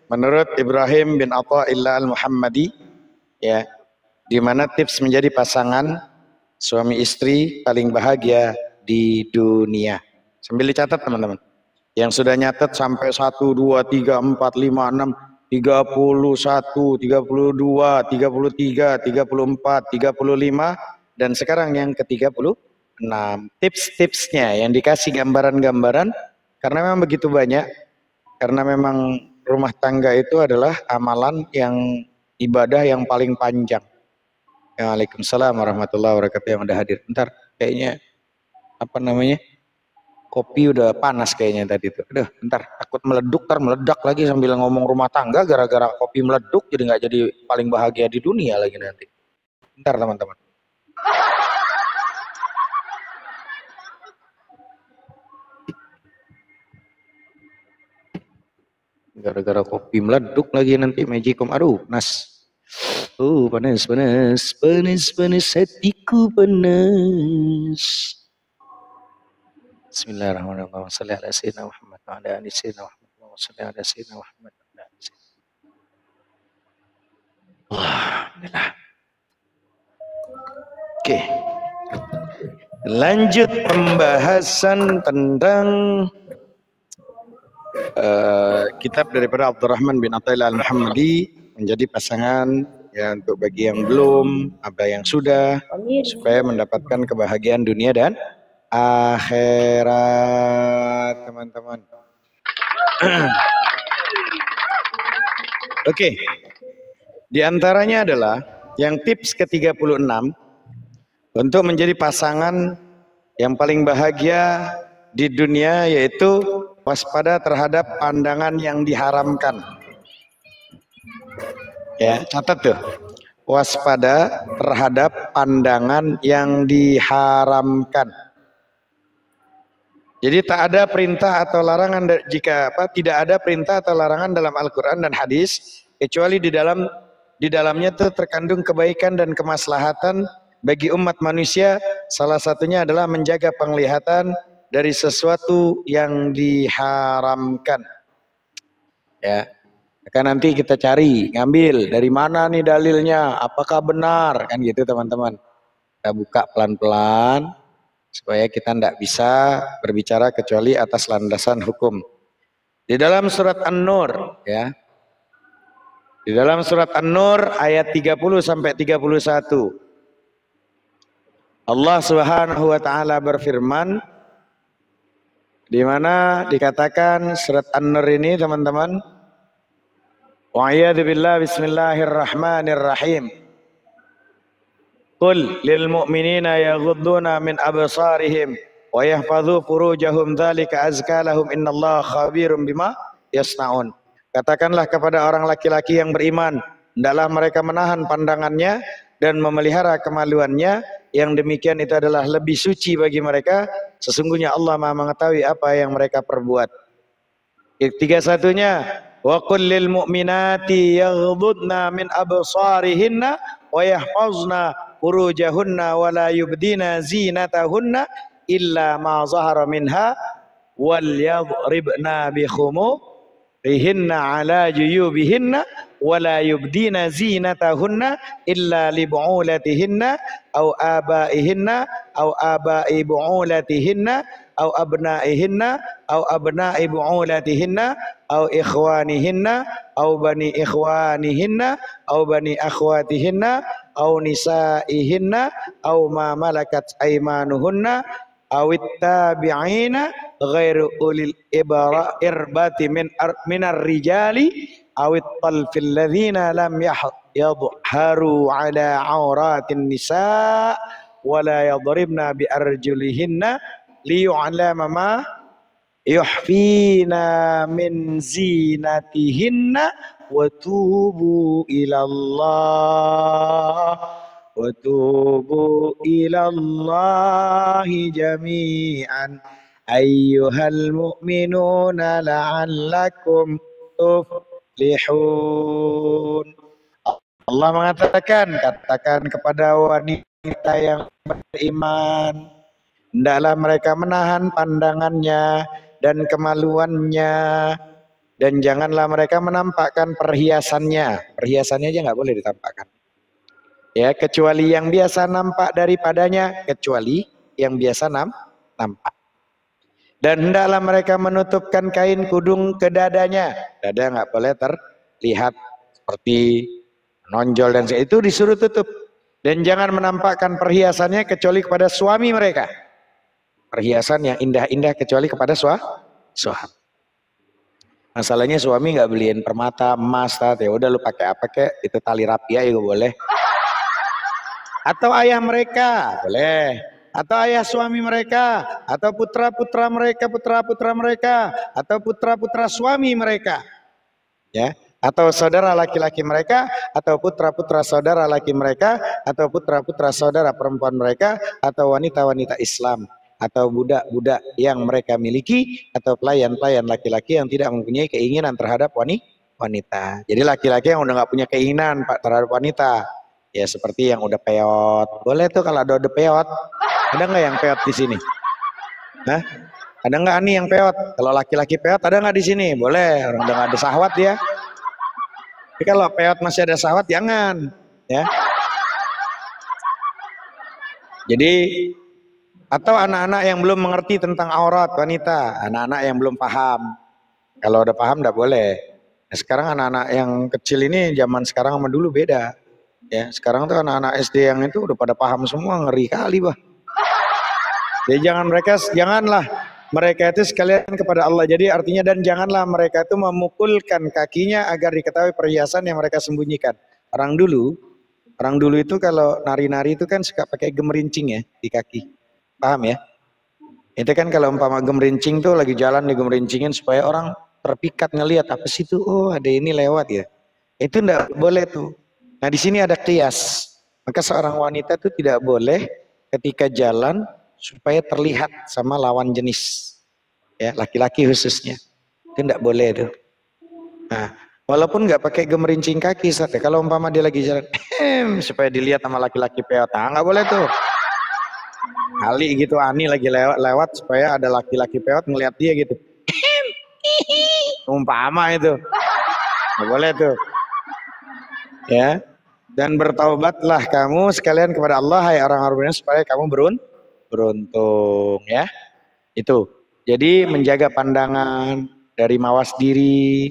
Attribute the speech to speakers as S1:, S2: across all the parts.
S1: menurut Ibrahim bin Athaillah al-Muhammadi, ya, di mana tips menjadi pasangan suami istri paling bahagia di dunia. Sambil dicatat teman-teman. Yang sudah nyatet sampai 1, 2, 3, 4, 5, 6, 31, 32, 33, 34, 35, dan sekarang yang ke-36. Tips-tipsnya yang dikasih gambaran-gambaran, karena memang begitu banyak, karena memang rumah tangga itu adalah amalan yang ibadah yang paling panjang. Waalaikumsalam warahmatullahi wabarakatuh yang udah hadir. Bentar, kayaknya apa namanya? Kopi udah panas kayaknya tadi tuh. Aduh, bentar, takut meleduk, meledak lagi sambil ngomong rumah tangga gara-gara kopi meleduk jadi nggak jadi paling bahagia di dunia lagi nanti. Bentar teman-teman. Gara-gara kopi meleduk lagi nanti Magicom. Aduh, panas. Panas hatiku panas. Bismillahirrahmanirrahim. Shalli ala sayyidina Muhammad wa ala ali sayyidina Muhammad. Shalli ala sayyidina Muhammad wa ala ali sayyidina. Alhamdulillah. Oke. Lanjut pembahasan tentang kitab daripada Abdurrahman bin Athaillah al-Muhammadi, menjadi pasangan, ya, untuk bagi yang belum, apa yang sudah, supaya mendapatkan kebahagiaan dunia dan akhirat, teman-teman. Oke. Di antaranya adalah yang tips ke-36 untuk menjadi pasangan yang paling bahagia di dunia, yaitu waspada terhadap pandangan yang diharamkan. Ya, catat tuh. Waspada terhadap pandangan yang diharamkan. Jadi tak ada perintah atau larangan, tidak ada perintah atau larangan dalam Al-Qur'an dan hadis kecuali di dalamnya tuh terkandung kebaikan dan kemaslahatan bagi umat manusia. Salah satunya adalah menjaga penglihatan dari sesuatu yang diharamkan. Ya. Kan nanti kita cari, ngambil dari mana nih dalilnya, apakah benar, kan gitu teman-teman. Kita buka pelan-pelan supaya kita tidak bisa berbicara kecuali atas landasan hukum. Di dalam surat An-Nur, ya. Di dalam surat An-Nur ayat 30 sampai 31. Allah Subhanahu wa taala berfirman, di mana dikatakan surat An-Nur ini, teman-teman, wa'iyadu billah, bismillahirrahmanirrahim. Qul lil mu'minina yaghudduna min absarihim wa yahfadhu furujahum dzalika azka lahum innallaha khabirum bima yasnaun. Katakanlah kepada orang laki-laki yang beriman, hendaklah mereka menahan pandangannya dan memelihara kemaluannya, yang demikian itu adalah lebih suci bagi mereka, sesungguhnya Allah Maha mengetahui apa yang mereka perbuat. 31-nya, wa qul lil mu'minati yaghdudna min absarihinna wa yahfazna furujahunna wa la yubdina zinatahunna illa ma zahara minha wal yadribna bi khumurihinna ala juyubihinna wa la yubdina zinatahunna illa li bu'ulatihinna aw abaihinna aw abai bu'ulatihinna aw abnaihinna aw abnai bu'ulatihinna aw ikhwanihinna aw bani ikhwanihinna aw bani akhwatihinna aw nisaihinna aw ma malakat aymanuhunna aw ittabi'ina ghairu ulil irbati minar rijali aw ittalfil ladzina lam yadhharu ala auratin nisa wa la yadribna bi arjulihinna liyu'lama ma yuhfina min zinatihinna wa tubu ilallahi jami'an ayyuhal mu'minuna la'allakum tuflihun. Allah mengatakan, katakan kepada wanita yang beriman, hendaklah mereka menahan pandangannya dan kemaluannya Dan janganlah mereka menampakkan perhiasannya. Perhiasannya aja nggak boleh ditampakkan. Ya, kecuali yang biasa nampak daripadanya, kecuali yang biasa nampak. Dan hendaklah mereka menutupkan kain kudung ke dadanya. Dada nggak boleh terlihat seperti nonjol dan itu disuruh tutup. Dan jangan menampakkan perhiasannya kecuali kepada suami mereka. Perhiasan yang indah-indah kecuali kepada suami. Masalahnya suami nggak beliin permata, emas, ya udah lu pakai apa kek, itu tali rapia juga boleh. Atau ayah mereka, boleh. Atau ayah suami mereka, atau putra-putra mereka, putra-putra mereka, atau putra-putra suami mereka. Ya, atau saudara laki-laki mereka, atau putra-putra saudara laki mereka, atau putra-putra saudara perempuan mereka, atau wanita-wanita Islam, atau budak-budak yang mereka miliki, atau pelayan-pelayan laki-laki yang tidak mempunyai keinginan terhadap wanita. Jadi laki-laki yang udah nggak punya keinginan Pak terhadap wanita, ya seperti yang udah peot, boleh tuh kalau ada peot. Ada nggak yang peot di sini? Hah? Ada nggak nih yang peot? Kalau laki-laki peot ada nggak di sini? Boleh, orang udah nggak ada syahwat ya. Tapi kalau peot masih ada syahwat jangan, ya. Jadi atau anak-anak yang belum mengerti tentang aurat wanita, anak-anak yang belum paham. Kalau udah paham nggak boleh. Nah, sekarang anak-anak yang kecil ini zaman sekarang sama dulu beda. Ya, sekarang tuh anak-anak SD yang itu udah pada paham semua, ngeri kali bah. Jadi janganlah mereka itu sekalian kepada Allah. Jadi artinya dan janganlah mereka itu memukulkan kakinya agar diketahui perhiasan yang mereka sembunyikan. Orang dulu itu kalau nari-nari itu kan suka pakai gemerincing ya di kaki. Paham ya? Itu kan kalau umpama gemerincing tuh lagi jalan digemerincingin supaya orang terpikat ngelihat apa sih tuh, oh ada ini lewat ya. Itu enggak boleh tuh. Nah di sini ada qiyas. Maka seorang wanita itu tidak boleh ketika jalan supaya terlihat sama lawan jenis, ya laki-laki khususnya, itu tidak boleh tuh. Nah, walaupun nggak pakai gemerincing kaki, kalau umpama dia lagi jalan, supaya dilihat sama laki-laki peot, nggak boleh tuh. Kali gitu Ani lagi lewat supaya ada laki-laki peot ngelihat dia gitu, umpama itu, nggak boleh tuh, ya. Dan bertaubatlah kamu sekalian kepada Allah, hai orang-orang beriman, supaya kamu beruntung, ya. Itu. Jadi menjaga pandangan dari mawas diri.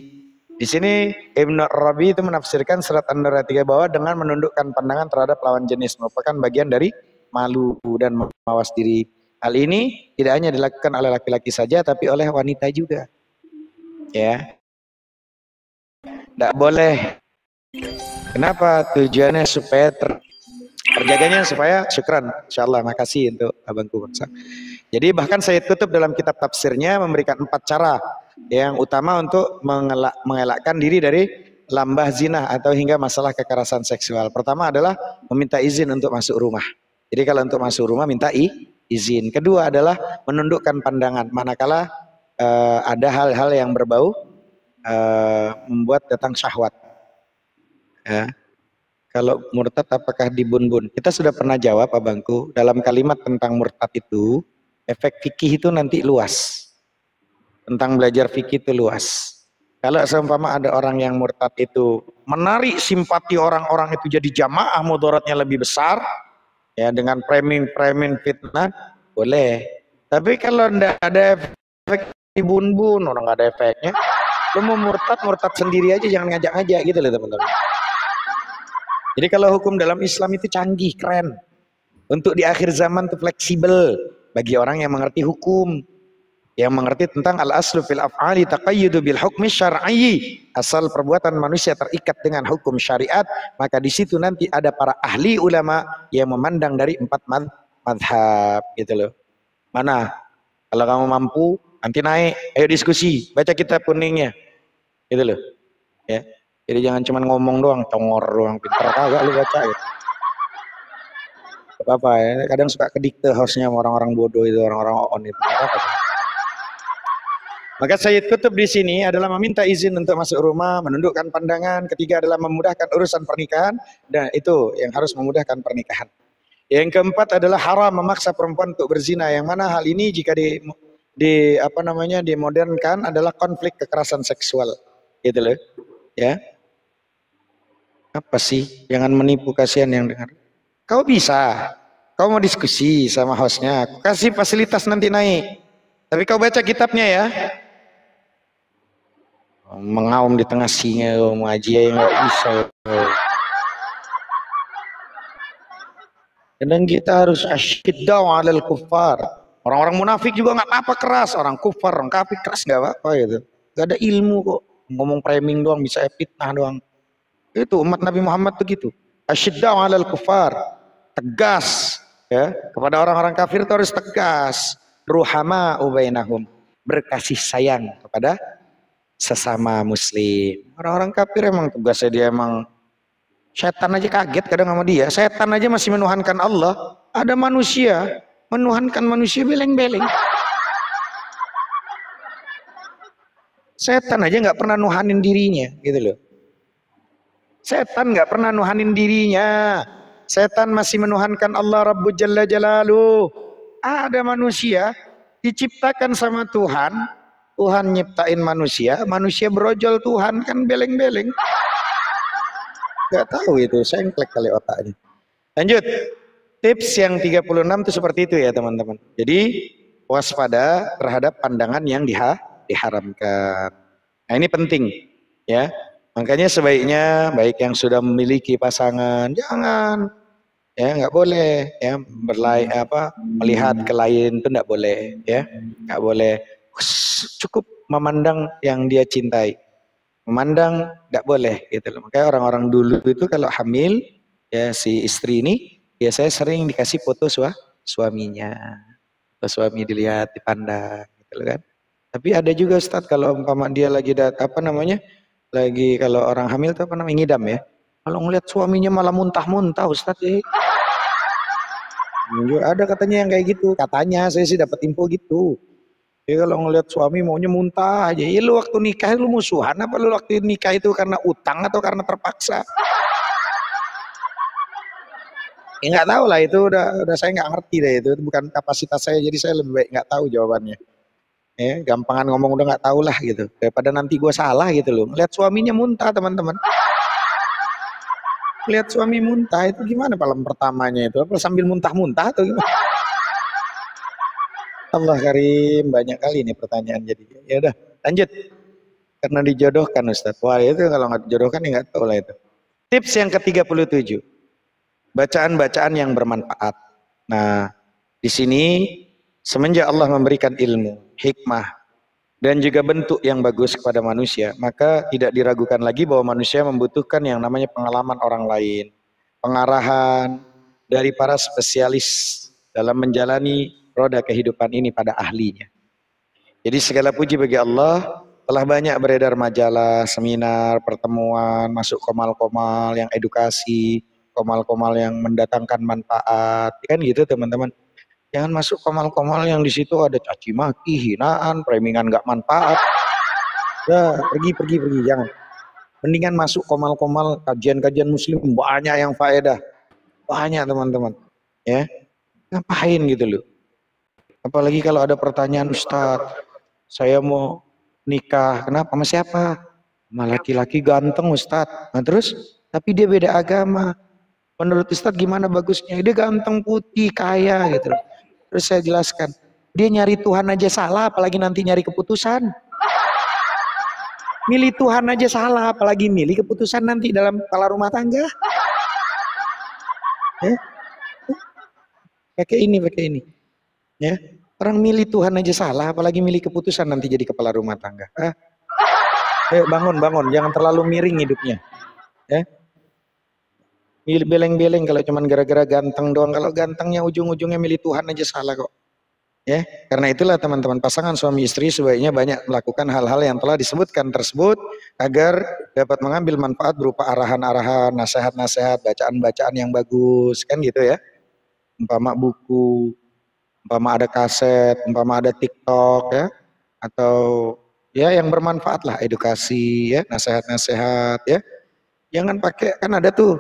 S1: Di sini Ibnu Arabi itu menafsirkan surat An-Nur ayat 3 bahwa dengan menundukkan pandangan terhadap lawan jenis merupakan bagian dari malu dan mawas diri. Hal ini tidak hanya dilakukan oleh laki-laki saja tapi oleh wanita juga. Ya. Tidak boleh. Kenapa? Tujuannya supaya terjaganya supaya syukran. Insyaallah, makasih untuk abangku. Jadi bahkan Sayyid Qutb dalam kitab tafsirnya memberikan 4 cara yang utama untuk mengelakkan diri dari lambah zina atau hingga masalah kekerasan seksual. Pertama adalah meminta izin untuk masuk rumah. Jadi kalau untuk masuk rumah minta izin. Kedua adalah menundukkan pandangan manakala ada hal-hal yang berbau membuat datang syahwat. Ya. Kalau murtad apakah dibun-bun? Kita sudah pernah jawab abangku, dalam kalimat tentang murtad itu, efek fikih itu nanti luas. Tentang belajar fikih itu luas. Kalau seumpama ada orang yang murtad itu menarik simpati orang-orang itu jadi jamaah, mudaratnya lebih besar, ya dengan framing fitnah, boleh. Tapi kalau tidak ada efek dibun-bun, orang nggak ada efeknya, lu mau murtad sendiri aja, jangan ngajak-ngajak gitu loh teman-teman. Jadi kalau hukum dalam Islam itu canggih, keren. Untuk di akhir zaman itu fleksibel bagi orang yang mengerti hukum, yang mengerti tentang al-aslu fil af'ali taqayyudu bil hukmi syar'i. Asal perbuatan manusia terikat dengan hukum syariat, maka di situ nanti ada para ahli ulama yang memandang dari 4 madhab gitu loh. Mana? Kalau kamu mampu, nanti naik, ayo diskusi, baca kitab kuningnya. Gitu loh. Ya. Jadi jangan cuma ngomong doang, congor doang, pinter kagak lu baca gitu. Apa ya, kadang suka kedikte hostnya orang-orang bodoh itu, orang-orang on itu. Maka Sayyid Qutb di sini adalah meminta izin untuk masuk rumah, menundukkan pandangan. Ketiga adalah memudahkan urusan pernikahan, dan itu yang harus memudahkan pernikahan. Yang keempat adalah haram memaksa perempuan untuk berzina, yang mana hal ini jika dimodernkan adalah konflik kekerasan seksual, gitu loh, ya. Apa sih? Jangan menipu, kasihan yang dengar. Kau bisa, kau mau diskusi sama hostnya, aku kasih fasilitas nanti naik. Tapi kau baca kitabnya ya. Mengaum di tengah singa, ngaji ya nggak bisa. Kadang kita harus asyiddau alal kuffar. Orang-orang munafik juga nggak apa-apa keras, orang kufar, orang kafir keras nggak apa-apa gitu. Gak ada ilmu kok, ngomong framing doang, bisa fitnah doang. Itu umat Nabi Muhammad tuh gitu. Asyiddau alal kuffar, tegas ya, kepada orang-orang kafir itu harus tegas. Ruhama ubainahum, berkasih sayang kepada sesama muslim. Orang-orang kafir emang tugasnya dia emang, setan aja kaget kadang sama dia. Setan aja masih menuhankan Allah. Ada manusia menuhankan manusia beleng-beleng. Setan aja nggak pernah nuhanin dirinya, gitu loh. Setan nggak pernah nuhanin dirinya. Setan masih menuhankan Allah Rabbul Jalla Jalaluh. Ada manusia diciptakan sama Tuhan. Tuhan nyiptain manusia, manusia berojol Tuhan, kan beleng-beleng. Gak tahu itu, sengklek kali otaknya. Lanjut. Tips yang 36 itu seperti itu ya teman-teman. Jadi waspada terhadap pandangan yang diharamkan. Nah ini penting ya. Makanya sebaiknya baik yang sudah memiliki pasangan jangan ya, nggak boleh ya melihat ke lain itu nggak boleh ya, nggak boleh. Cukup memandang yang dia cintai. Memandang nggak boleh gitu loh. Makanya orang-orang dulu itu kalau hamil ya, si istri ini biasanya sering dikasih foto suaminya, foto suami dilihat, dipandang gitu loh kan. Tapi ada juga Ustadz kalau umpama dia lagi lagi kalau orang hamil itu ngidam ya, kalau ngelihat suaminya malah muntah-muntah Ustadz ya. Ada katanya yang kayak gitu, katanya saya sih dapat info gitu. Ya kalau ngelihat suami maunya muntah aja. Ya lu waktu nikah lu musuhan apa lu waktu nikah itu karena utang atau karena terpaksa? Ya nggak tahu lah, itu udah saya nggak ngerti deh, itu bukan kapasitas saya, jadi saya lebih baik nggak tahu jawabannya. Ya gampangan ngomong udah nggak tahu lah gitu, daripada nanti gue salah gitu loh. Ngelihat suaminya muntah teman-teman. Lihat suami muntah itu gimana malam pertamanya itu? Apa sambil muntah-muntah atau gimana? Allah Karim, banyak kali nih pertanyaan jadi. Ya udah, lanjut. Karena dijodohkan Ustaz. Wah itu kalau nggak dijodohkan ya nggak tahu lah itu. Tips yang ke-37. Bacaan-bacaan yang bermanfaat. Nah, di sini semenjak Allah memberikan ilmu, hikmah, dan juga bentuk yang bagus kepada manusia, maka tidak diragukan lagi bahwa manusia membutuhkan yang namanya pengalaman orang lain, pengarahan dari para spesialis dalam menjalani roda kehidupan ini pada ahlinya. Jadi segala puji bagi Allah, telah banyak beredar majalah, seminar, pertemuan, masuk komal-komal yang edukasi, komal-komal yang mendatangkan manfaat, kan gitu teman-teman. Jangan masuk komal-komal yang di situ ada caci maki, hinaan, premingan nggak manfaat. Ya, pergi, jangan. Mendingan masuk komal-komal kajian-kajian muslim, banyak yang faedah. Banyak teman-teman. Ya, ngapain gitu loh. Apalagi kalau ada pertanyaan, Ustadz, saya mau nikah, kenapa? Sama siapa? Sama laki-laki ganteng Ustadz. Nah terus, tapi dia beda agama. Menurut Ustadz gimana bagusnya? Dia ganteng, putih, kaya gitu. Terus saya jelaskan, dia nyari Tuhan aja salah, apalagi nanti nyari keputusan. Milih Tuhan aja salah, apalagi milih keputusan nanti dalam kepala rumah tangga. Ya? Pakai ini. Ya, orang milih Tuhan aja salah, apalagi milih keputusan nanti jadi kepala rumah tangga. Bangun, jangan terlalu miring hidupnya. Ya, milih beleng-beleng kalau cuman gara-gara ganteng doang. Kalau gantengnya ujung-ujungnya milih Tuhan aja salah kok. Ya, karena itulah teman-teman, pasangan suami istri sebaiknya banyak melakukan hal-hal yang telah disebutkan tersebut agar dapat mengambil manfaat berupa arahan-arahan, nasihat-nasihat, bacaan-bacaan yang bagus, kan gitu ya. Umpama buku, umpama ada kaset, umpama ada TikTok ya, atau ya yang bermanfaat lah, edukasi ya, nasihat-nasihat ya. Jangan pakai, kan ada tuh,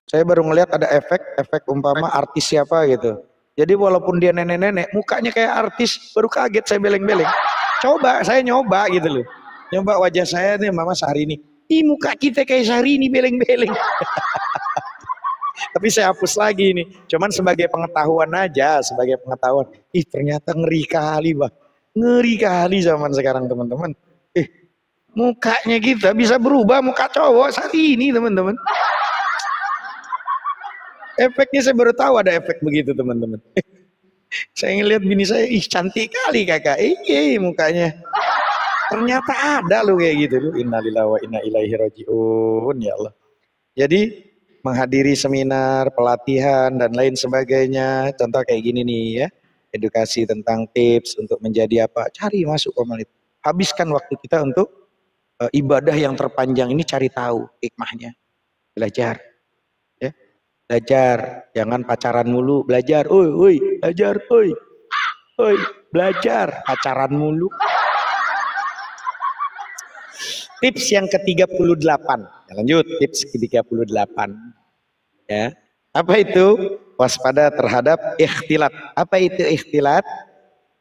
S1: saya baru ngeliat ada efek umpama artis siapa gitu, Jadi walaupun dia nenek-nenek, mukanya kayak artis, baru kaget saya beleng-beleng. Coba, saya nyoba gitu loh. Nyoba wajah saya nih, Mama Syahrini. Ih, muka kita kayak Syahrini beleng-beleng. Tapi saya hapus lagi nih. Cuman sebagai pengetahuan aja, sebagai pengetahuan. Ih, ternyata ngeri kali, Bah. Ngeri kali zaman sekarang, teman-teman. Mukanya kita bisa berubah muka cowok saat ini, teman-teman. Efeknya saya baru tahu ada efek begitu, teman-teman. Saya ngeliat bini saya, ih cantik kali kakak. Mukanya. Ternyata ada loh kayak gitu loh. Innalillahi wa inna ilaihi rajiun, ya Allah. Jadi menghadiri seminar, pelatihan dan lain sebagainya, contoh kayak gini nih ya, edukasi tentang tips untuk menjadi apa, cari masuk komunitas. Habiskan waktu kita untuk ibadah yang terpanjang ini, cari tahu hikmahnya, belajar, ya, belajar, jangan pacaran mulu, belajar, oi, belajar, oi, belajar, pacaran mulu. Tips yang ke-38. Lanjut, tips ke-38. Ya. Apa itu? Waspada terhadap ikhtilat. Apa itu ikhtilat?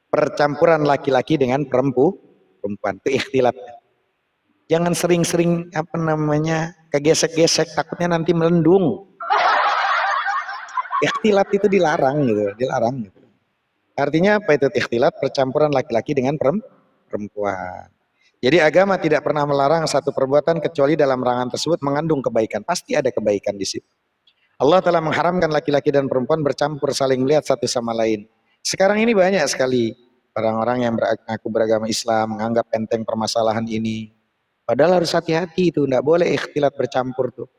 S1: Percampuran laki-laki dengan perempuan. Itu ikhtilat. Jangan sering-sering kegesek-gesek, takutnya nanti melendung. Ikhtilat itu dilarang gitu. Artinya apa itu ikhtilat? Percampuran laki-laki dengan perempuan. Jadi agama tidak pernah melarang satu perbuatan kecuali dalam larangan tersebut mengandung kebaikan. Pasti ada kebaikan di situ. Allah telah mengharamkan laki-laki dan perempuan bercampur saling melihat satu sama lain. Sekarang ini banyak sekali orang-orang yang mengaku beragama Islam menganggap enteng permasalahan ini. Padahal harus hati-hati itu, tidak boleh ikhtilat bercampur tuh.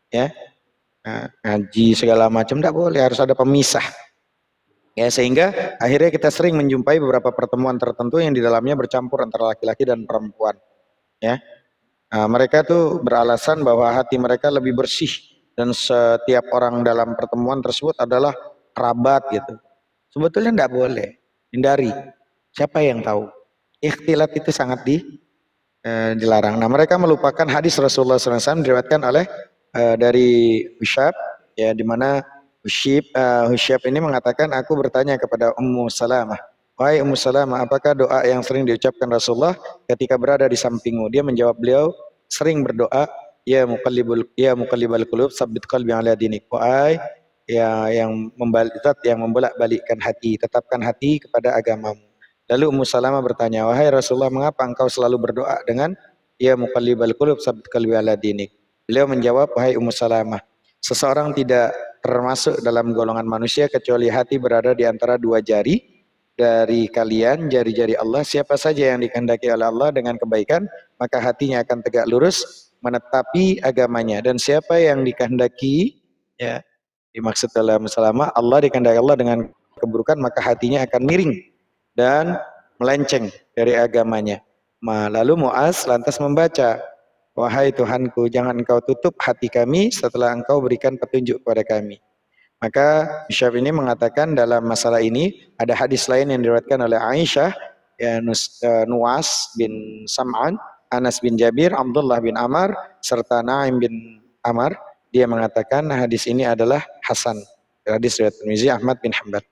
S1: Ya, ngaji segala macam tidak boleh, harus ada pemisah. Ya, sehingga akhirnya kita sering menjumpai beberapa pertemuan tertentu yang di dalamnya bercampur antara laki-laki dan perempuan. Ya, mereka tuh beralasan bahwa hati mereka lebih bersih dan setiap orang dalam pertemuan tersebut adalah kerabat gitu. Sebetulnya tidak boleh, hindari. Siapa yang tahu? Ikhtilat itu sangat dilarang. Nah, mereka melupakan hadis Rasulullah SAW diriwayatkan oleh dari Husyab, ya, di mana Husyab ini mengatakan, aku bertanya kepada Ummu Salamah, wahai Ummu Salamah, apakah doa yang sering diucapkan Rasulullah ketika berada di sampingmu? Dia menjawab, beliau sering berdoa, ya muqallibal qulub, tsabbit qalbi ala dinik. Wahai yang membolak-balikkan hati, tetapkan hati kepada agamamu. Lalu Ummu Salamah bertanya, wahai Rasulullah, mengapa engkau selalu berdoa dengan ya muqallibal qulub, tsabbit qalbi ala dinik? Beliau menjawab, wahai Ummu Salamah, seseorang tidak termasuk dalam golongan manusia kecuali hati berada di antara dua jari dari kalian, jari-jari Allah. Siapa saja yang dikehendaki oleh Allah dengan kebaikan, maka hatinya akan tegak lurus menetapi agamanya. Dan siapa yang dikehendaki, ya, dimaksud dalam Salamah, Allah dikehendaki Allah dengan keburukan, maka hatinya akan miring dan melenceng dari agamanya. Lalu Muaz lantas membaca, wahai Tuhanku, jangan engkau tutup hati kami setelah engkau berikan petunjuk kepada kami. Maka Syekh ini mengatakan dalam masalah ini ada hadis lain yang diriwayatkan oleh Aisyah, ya, Nuwas bin Sam'an, Anas bin Jabir, Abdullah bin Amr, serta Naim bin Amr. Dia mengatakan hadis ini adalah Hasan. Hadis riwayat Tirmizi, Ahmad bin Hanbal.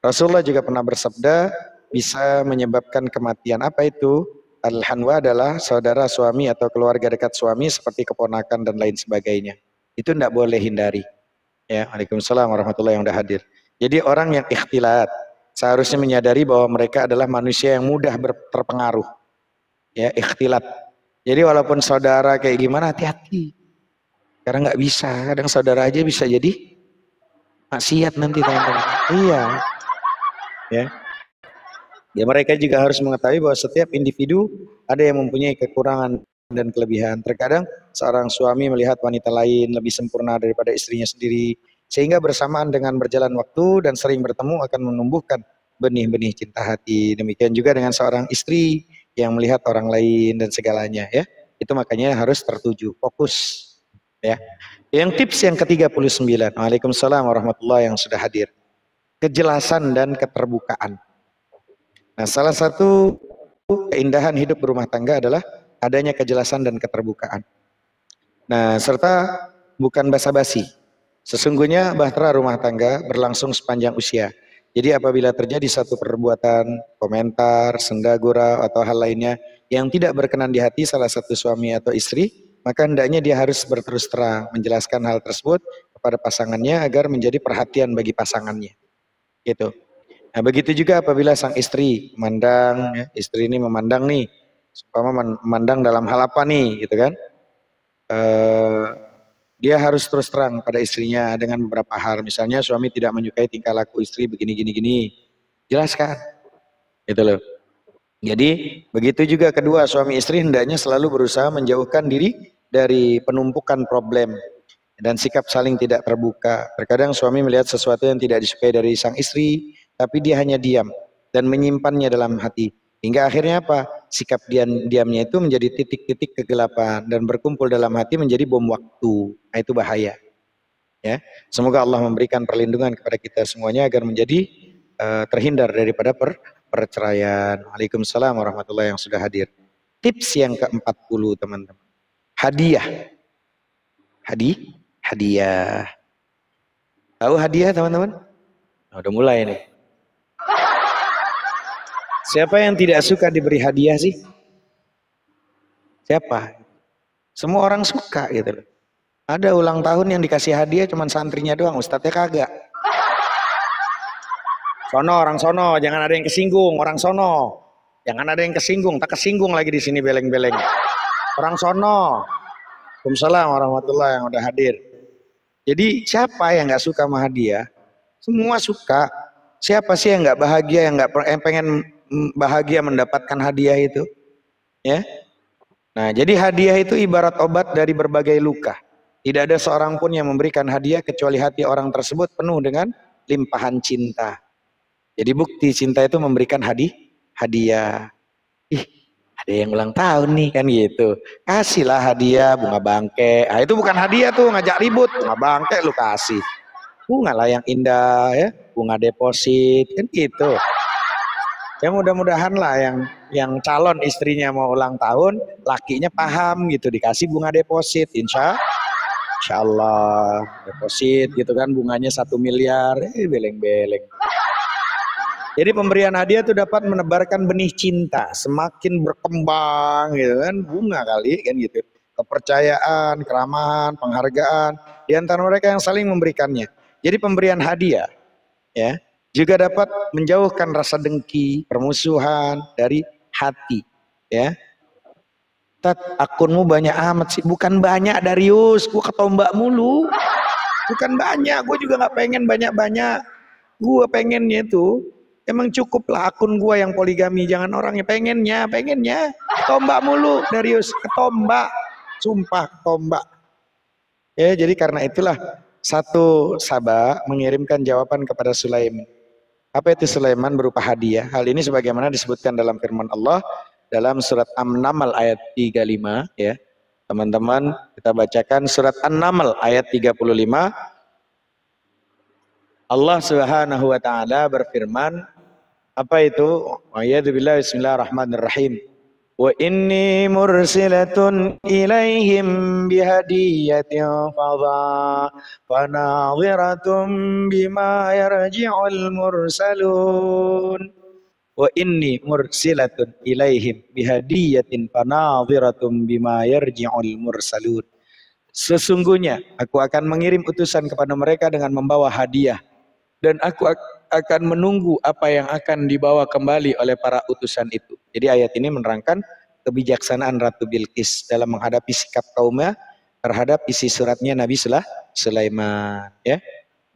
S1: Rasulullah juga pernah bersabda, bisa menyebabkan kematian. Apa itu? Al-Hanwa adalah saudara suami atau keluarga dekat suami seperti keponakan dan lain sebagainya. Itu tidak boleh hindari. Ya, Waalaikumsalam warahmatullahi wabarakatuh, yang udah hadir. Jadi orang yang ikhtilat seharusnya menyadari bahwa mereka adalah manusia yang mudah terpengaruh. Ya, ikhtilat. Jadi walaupun saudara kayak gimana, hati-hati. Karena nggak bisa, kadang saudara aja bisa jadi maksiat nanti, teman-teman. Iya. Ya. Ya, mereka juga harus mengetahui bahwa setiap individu ada yang mempunyai kekurangan dan kelebihan. Terkadang seorang suami melihat wanita lain lebih sempurna daripada istrinya sendiri, sehingga bersamaan dengan berjalan waktu dan sering bertemu akan menumbuhkan benih-benih cinta hati. Demikian juga dengan seorang istri yang melihat orang lain dan segalanya, ya. Itu makanya harus tertuju, fokus, ya. Yang tips yang ke-39. Waalaikumsalam warahmatullahi yang sudah hadir. Kejelasan dan keterbukaan. Nah, salah satu keindahan hidup berumah tangga adalah adanya kejelasan dan keterbukaan. Nah, serta bukan basa-basi. Sesungguhnya bahtera rumah tangga berlangsung sepanjang usia. Jadi apabila terjadi satu perbuatan, komentar, senda gurau atau hal lainnya yang tidak berkenan di hati salah satu suami atau istri, maka hendaknya dia harus berterus terang menjelaskan hal tersebut kepada pasangannya agar menjadi perhatian bagi pasangannya. Gitu. Nah, begitu juga apabila sang istri memandang, ya, istri ini memandang nih, memandang dalam hal apa nih, gitu kan? Dia harus terus terang pada istrinya dengan beberapa hal. Misalnya suami tidak menyukai tingkah laku istri begini gini gini, jelaskan, gitu loh. Jadi begitu juga kedua suami istri hendaknya selalu berusaha menjauhkan diri dari penumpukan problem dan sikap saling tidak terbuka. Terkadang suami melihat sesuatu yang tidak disukai dari sang istri, tapi dia hanya diam dan menyimpannya dalam hati. Hingga akhirnya apa? Sikap diamnya itu menjadi titik-titik kegelapan dan berkumpul dalam hati menjadi bom waktu. Nah, itu bahaya. Ya, semoga Allah memberikan perlindungan kepada kita semuanya agar menjadi terhindar daripada perceraian. Waalaikumsalam warahmatullahi yang sudah hadir. Tips yang ke-40 teman-teman. Hadiah. Hadiah. Tahu hadiah teman-teman? Nah, udah mulai nih. Siapa yang tidak suka diberi hadiah sih? Siapa? Semua orang suka gitu loh. Ada ulang tahun yang dikasih hadiah cuman santrinya doang, ustadznya kagak. Sono orang sono, jangan ada yang kesinggung, orang sono. Jangan ada yang kesinggung, tak kesinggung lagi di sini beleng-beleng. Orang sono. Waalaikumsalam warahmatullahi yang udah hadir. Jadi siapa yang nggak suka sama hadiah? Semua suka. Siapa sih yang nggak bahagia, yang pengen bahagia mendapatkan hadiah itu? Ya. Nah, jadi hadiah itu ibarat obat dari berbagai luka. Tidak ada seorang pun yang memberikan hadiah kecuali hati orang tersebut penuh dengan limpahan cinta. Jadi bukti cinta itu memberikan hadiah. Ih, ada yang ulang tahun nih kan gitu. Kasihlah hadiah bunga bangke. Ah, itu bukan hadiah tuh, ngajak ribut. Bunga bangke lu kasih. Bunga lah yang indah ya, bunga deposit kan gitu. Ya mudah-mudahan lah yang calon istrinya mau ulang tahun, lakinya paham gitu, dikasih bunga deposit, insya Allah deposit gitu kan, bunganya 1 miliar, beleng-beleng. Jadi pemberian hadiah itu dapat menebarkan benih cinta, semakin berkembang gitu kan, bunga kali kan gitu, kepercayaan, keramahan, penghargaan di antara mereka yang saling memberikannya. Jadi pemberian hadiah ya juga dapat menjauhkan rasa dengki, permusuhan dari hati. Ya, Tat, akunmu banyak amat sih. Bukan banyak Darius, gue ketombak mulu. Bukan banyak, gue juga nggak pengen banyak-banyak. Gue pengennya itu emang cukup lah akun gue yang poligami. Jangan orangnya pengennya. Ketombak mulu Darius, ketombak. Sumpah ketombak. Ya, jadi karena itulah satu Sabah mengirimkan jawaban kepada Sulaiman. Apa itu Sulaiman berupa hadiah? Hal ini sebagaimana disebutkan dalam firman Allah dalam surat An-Naml ayat 35 ya. Teman-teman, kita bacakan surat An-Naml ayat 35. Allah Subhanahu wa taala berfirman, apa itu? A'udzubillahi bismillahirrahmanirrahim. Wa inni mursilatun ilaihim bihadiyatin fanadhiratun bima yarji'ul mursalun. Wa inni mursilatun ilaihim bihadiyatin fanadhiratun bima yarji'ul mursalun. Sesungguhnya aku akan mengirim utusan kepada mereka dengan membawa hadiah, dan aku akan menunggu apa yang akan dibawa kembali oleh para utusan itu. Jadi ayat ini menerangkan kebijaksanaan Ratu Bilqis dalam menghadapi sikap kaumnya terhadap isi suratnya Nabi Sulaiman. Ya,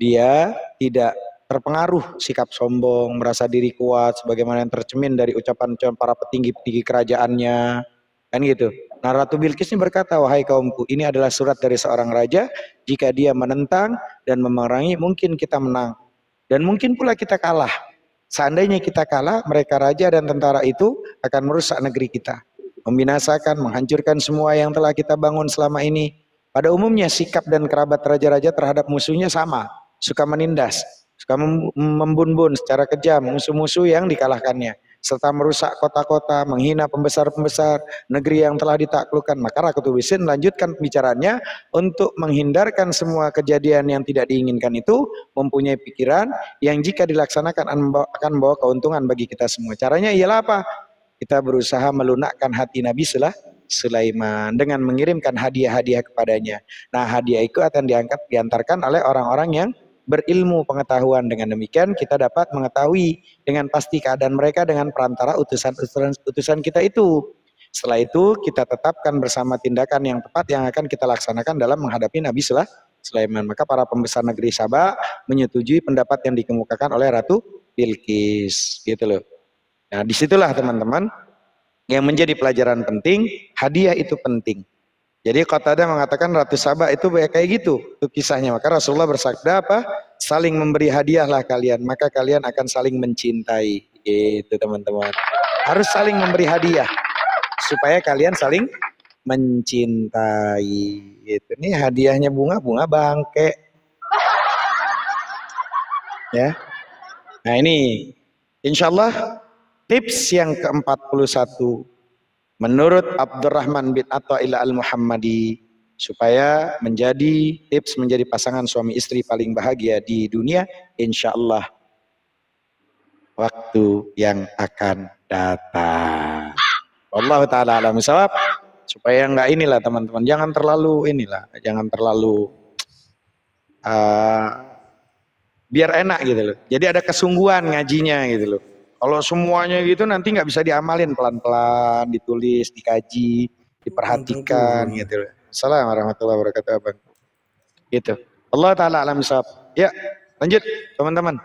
S1: dia tidak terpengaruh sikap sombong, merasa diri kuat, sebagaimana yang tercermin dari ucapan-ucapan para petinggi-petinggi kerajaannya, kan gitu. Nah, Ratu Bilqis ini berkata, wahai kaumku, ini adalah surat dari seorang raja. Jika dia menentang dan memerangi, mungkin kita menang. Dan mungkin pula kita kalah. Seandainya kita kalah, mereka raja dan tentara itu akan merusak negeri kita, membinasakan, menghancurkan semua yang telah kita bangun selama ini. Pada umumnya sikap dan kerabat raja-raja terhadap musuhnya sama, suka menindas, suka membun-bun secara kejam musuh-musuh yang dikalahkannya. serta merusak kota-kota, menghina pembesar-pembesar negeri yang telah ditaklukkan. Maka Raqatul Bisin melanjutkan pembicaraannya untuk menghindarkan semua kejadian yang tidak diinginkan itu, mempunyai pikiran yang jika dilaksanakan akan membawa keuntungan bagi kita semua. Caranya ialah apa? Kita berusaha melunakkan hati Nabi Sulaiman dengan mengirimkan hadiah-hadiah kepadanya. Nah, hadiah itu akan diantarkan oleh orang-orang yang berilmu pengetahuan. Dengan demikian kita dapat mengetahui dengan pasti keadaan mereka dengan perantara utusan kita itu. Setelah itu kita tetapkan bersama tindakan yang tepat yang akan kita laksanakan dalam menghadapi Nabi Sulaiman. Maka para pembesar negeri Sabah menyetujui pendapat yang dikemukakan oleh Ratu Bilqis, gitu loh. Nah, disitulah teman-teman yang menjadi pelajaran penting, hadiah itu penting. Jadi Qatadah mengatakan Ratu Sabah itu kayak gitu, itu kisahnya. Maka Rasulullah bersabda apa? Saling memberi hadiahlah kalian, maka kalian akan saling mencintai. Itu teman-teman. Harus saling memberi hadiah supaya kalian saling mencintai. Itu nih hadiahnya bunga bangke. Ya. Nah ini insyaallah tips yang ke-41 menurut Abdurrahman bin Athaillah al-Muhammadi supaya menjadi tips menjadi pasangan suami istri paling bahagia di dunia, insyaallah waktu yang akan datang. Wallahu taala alam bisawab. Supaya enggak inilah teman-teman, jangan terlalu biar enak gitu loh. Jadi ada kesungguhan ngajinya gitu loh. Kalau semuanya gitu nanti nggak bisa diamalin, pelan-pelan, ditulis, dikaji, diperhatikan gitu loh. Assalamualaikum warahmatullahi wabarakatuh, Abang. Gitu. Allah taala alam bisawab. Ya, lanjut teman-teman.